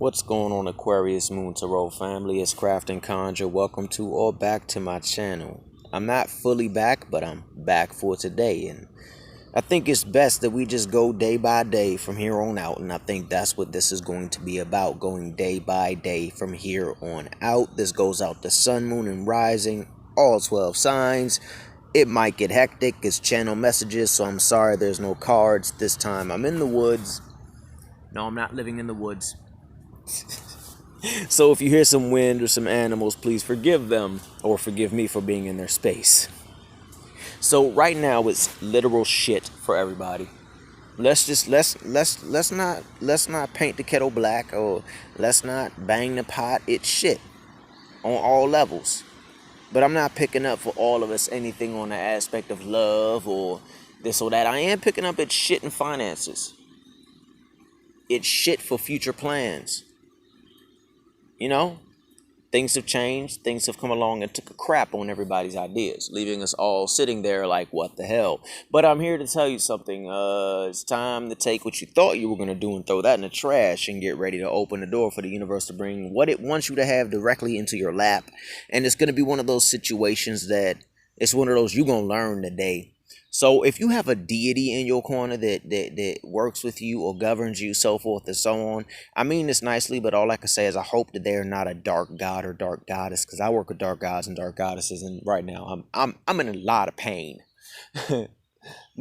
What's going on, Aquarius Moon Tarot family? It's Craft and Conjure. Welcome to or back to my channel. I'm not fully back, but I'm back for today. And I think it's best that we just go day by day from here on out. And I think that's what this is going to be about, going day by day from here on out. This goes out to Sun, Moon, and Rising, all 12 signs. It might get hectic. It's channel messages, so I'm sorry there's no cards this time. I'm in the woods. No, I'm not living in the woods. So if you hear some wind or some animals, please forgive them or forgive me for being in their space. So right now it's literal shit for everybody. Let's not paint the kettle black, or let's not bang the pot. It's shit on all levels. But I'm not picking up for all of us anything on the aspect of love or this or that. I am picking up it's shit in finances. It's shit for future plans. You know, things have changed, things have come along and took a crap on everybody's ideas, leaving us all sitting there like, what the hell? But I'm here to tell you something. It's time to take what you thought you were going to do and throw that in the trash and get ready to open the door for the universe to bring what it wants you to have directly into your lap. And it's going to be one of those situations that it's one of those you're going to learn today. So if you have a deity in your corner that works with you or governs you, so forth and so on, I mean this nicely, but all I can say is I hope that they're not a dark god or dark goddess, because I work with dark gods and dark goddesses, and right now I'm in a lot of pain.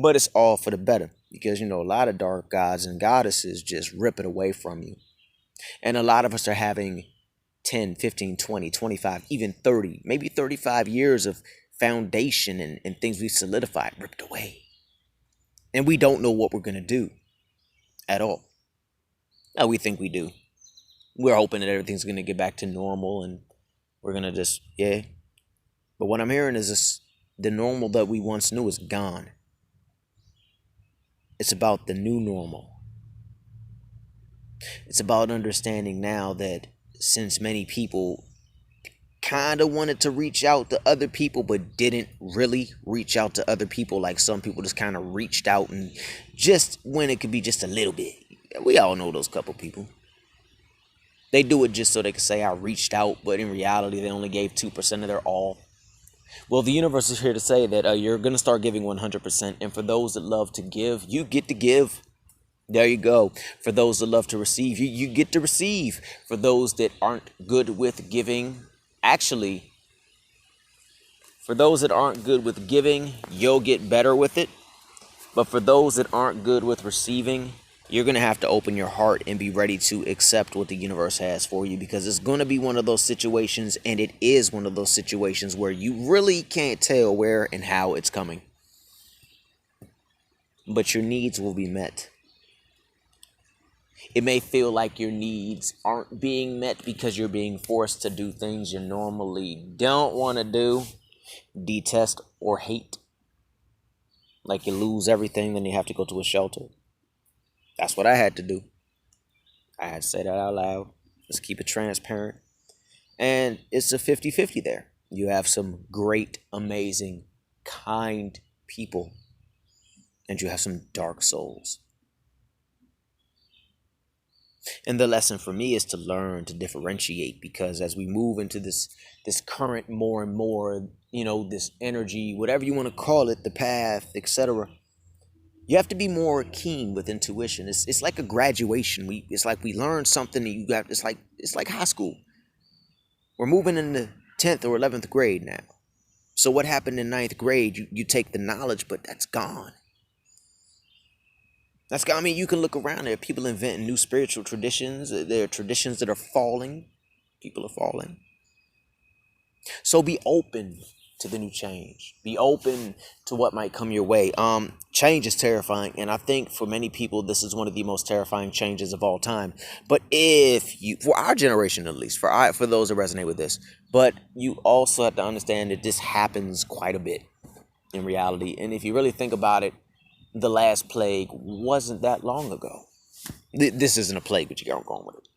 But it's all for the better, because a lot of dark gods and goddesses just rip it away from you. And a lot of us are having 10, 15, 20, 25, even 30, maybe 35 years of foundation and things we've solidified ripped away, and we don't know what we're going to do at all. Now we think we do. We're hoping that everything's going to get back to normal and we're going to just but what I'm hearing is the normal that we once knew is gone. It's about the new normal. It's about understanding now that since many people kind of wanted to reach out to other people but didn't really reach out to other people, like some people just kind of reached out and just when it could be just a little bit. We all know those couple people. They do it just so they can say I reached out, but in reality they only gave 2% of their all. Well, the universe is here to say that you're going to start giving 100%, and for those that love to give, you get to give. There you go. For those that love to receive, you get to receive. For those that aren't good with giving, actually, for those that aren't good with giving, you'll get better with it. But for those that aren't good with receiving, you're going to have to open your heart and be ready to accept what the universe has for you, because it's going to be one of those situations, and it is one of those situations where you really can't tell where and how it's coming. But your needs will be met. It may feel like your needs aren't being met because you're being forced to do things you normally don't want to do, detest, or hate. Like you lose everything, then you have to go to a shelter. That's what I had to do. I had to say that out loud. Let's keep it transparent. And it's a 50-50 there. You have some great, amazing, kind people, and you have some dark souls. And the lesson for me is to learn to differentiate, because as we move into this current more and more, this energy, whatever you want to call it, the path, etc., you have to be more keen with intuition. It's like a graduation. It's like we learned something and it's like high school. We're moving into 10th or 11th grade now. So what happened in 9th grade, you take the knowledge, but that's gone. I mean, you can look around. There are people inventing new spiritual traditions. There are traditions that are falling. People are falling. So be open to the new change. Be open to what might come your way. Change is terrifying, and I think for many people, this is one of the most terrifying changes of all time. But for our generation at least, for those that resonate with this, but you also have to understand that this happens quite a bit in reality. And if you really think about it, the last plague wasn't that long ago. This isn't a plague, but you get going with it.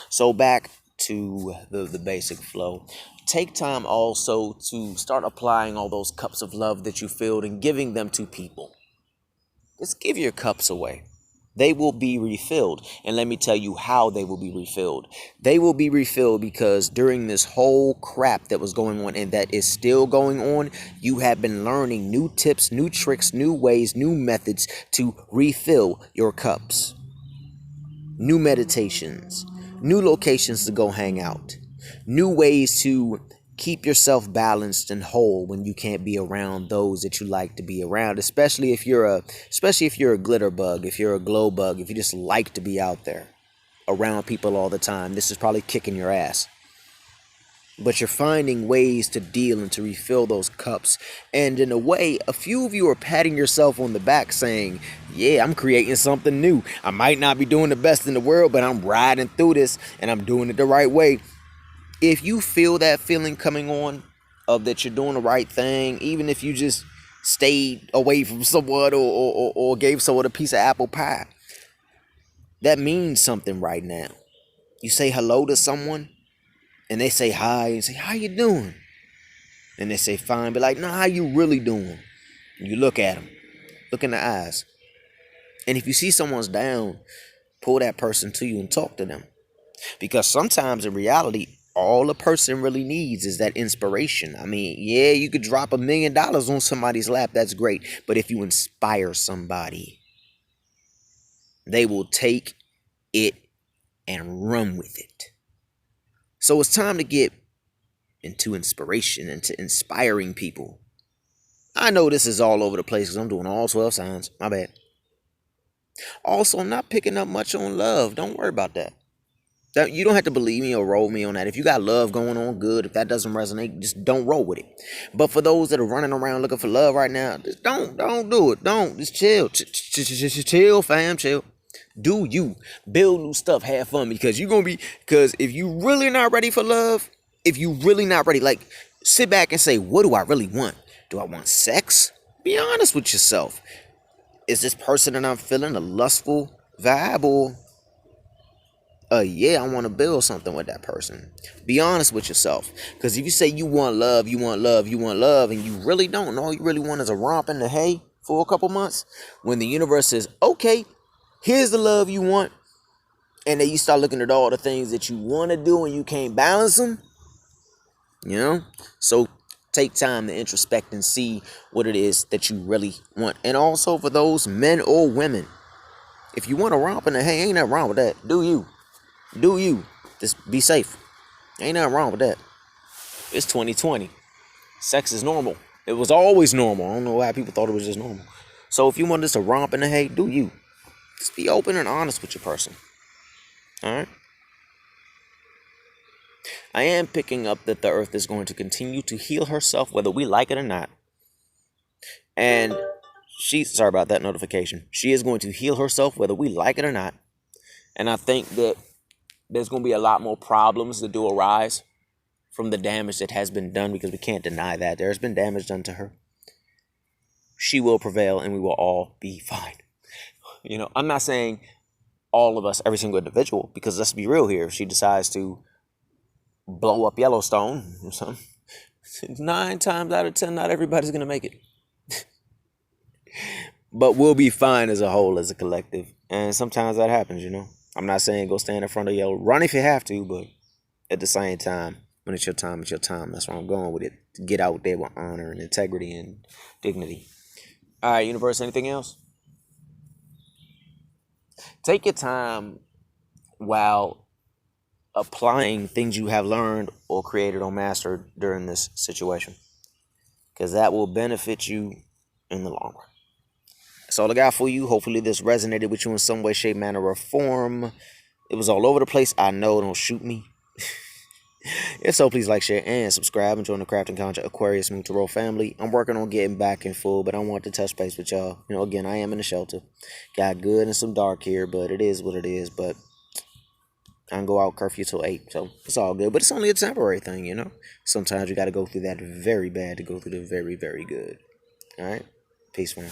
So back to the basic flow. Take time also to start applying all those cups of love that you filled and giving them to people. Just give your cups away. They will be refilled. And let me tell you how they will be refilled. They will be refilled because during this whole crap that was going on and that is still going on, you have been learning new tips, new tricks, new ways, new methods to refill your cups. New meditations, new locations to go hang out, new ways to keep yourself balanced and whole when you can't be around those that you like to be around, especially if you're a glitter bug, if you're a glow bug, if you just like to be out there around people all the time. This is probably kicking your ass. But you're finding ways to deal and to refill those cups. And in a way, a few of you are patting yourself on the back saying, yeah, I'm creating something new. I might not be doing the best in the world, but I'm riding through this and I'm doing it the right way. If you feel that feeling coming on of that you're doing the right thing, even if you just stayed away from someone or gave someone a piece of apple pie, that means something right now. You say hello to someone and they say hi and say, how you doing? And they say fine, but like, nah, how you really doing? And you look at them, look in the eyes. And if you see someone's down, pull that person to you and talk to them. Because sometimes in reality, all a person really needs is that inspiration. I mean, yeah, you could drop $1 million on somebody's lap. That's great. But if you inspire somebody, they will take it and run with it. So it's time to get into inspiration, into inspiring people. I know this is all over the place because I'm doing all 12 signs. My bad. Also, I'm not picking up much on love. Don't worry about that. You don't have to believe me or roll me on that. If you got love going on, good. If that doesn't resonate, just don't roll with it. But for those that are running around looking for love right now, just don't do it. Don't. Just chill. Chill, fam, chill. Do you. Build new stuff. Have fun. Because if you really not ready for love, if you really not ready, like, sit back and say, what do I really want? Do I want sex? Be honest with yourself. Is this person that I'm feeling a lustful vibe, or yeah, I want to build something with that person? Be honest with yourself. Because if you say you want love, and you really don't, and all you really want is a romp in the hay for a couple months, when the universe says, okay, here's the love you want, and then you start looking at all the things that you want to do and you can't balance them, so take time to introspect and see what it is that you really want. And also for those men or women, if you want to romp in the hay, ain't nothing wrong with that. Do you. Just be safe. Ain't nothing wrong with that. It's 2020. Sex is normal. It was always normal. I don't know why people thought it was just normal. So if you want this to romp in the hay, do you. Just be open and honest with your person. All right? I am picking up that the earth is going to continue to heal herself, whether we like it or not. And sorry about that notification. She is going to heal herself, whether we like it or not. And I think that there's going to be a lot more problems that do arise from the damage that has been done, because we can't deny that there has been damage done to her. She will prevail and we will all be fine. I'm not saying all of us, every single individual, because let's be real here. If she decides to blow up Yellowstone or something, 9 times out of 10, not everybody's going to make it. But we'll be fine as a whole, as a collective. And sometimes that happens, I'm not saying go stand in front of yellow. Run if you have to, but at the same time, when it's your time, it's your time. That's where I'm going with it. To get out there with honor and integrity and dignity. All right, universe, anything else? Take your time while applying things you have learned or created or mastered during this situation, because that will benefit you in the long run. That's all I got for you. Hopefully this resonated with you in some way, shape, manner, or form. It was all over the place. I know. Don't shoot me. If so, please like, share, and subscribe, and join the Crafting Conjure Aquarius Moon Tarot family. I'm working on getting back in full, but I want to touch base with y'all. Again, I am in the shelter. Got good and some dark here, but it is what it is. But I can go out curfew till 8, so it's all good. But it's only a temporary thing, Sometimes you got to go through that very bad to go through the very, very good. All right? Peace, man.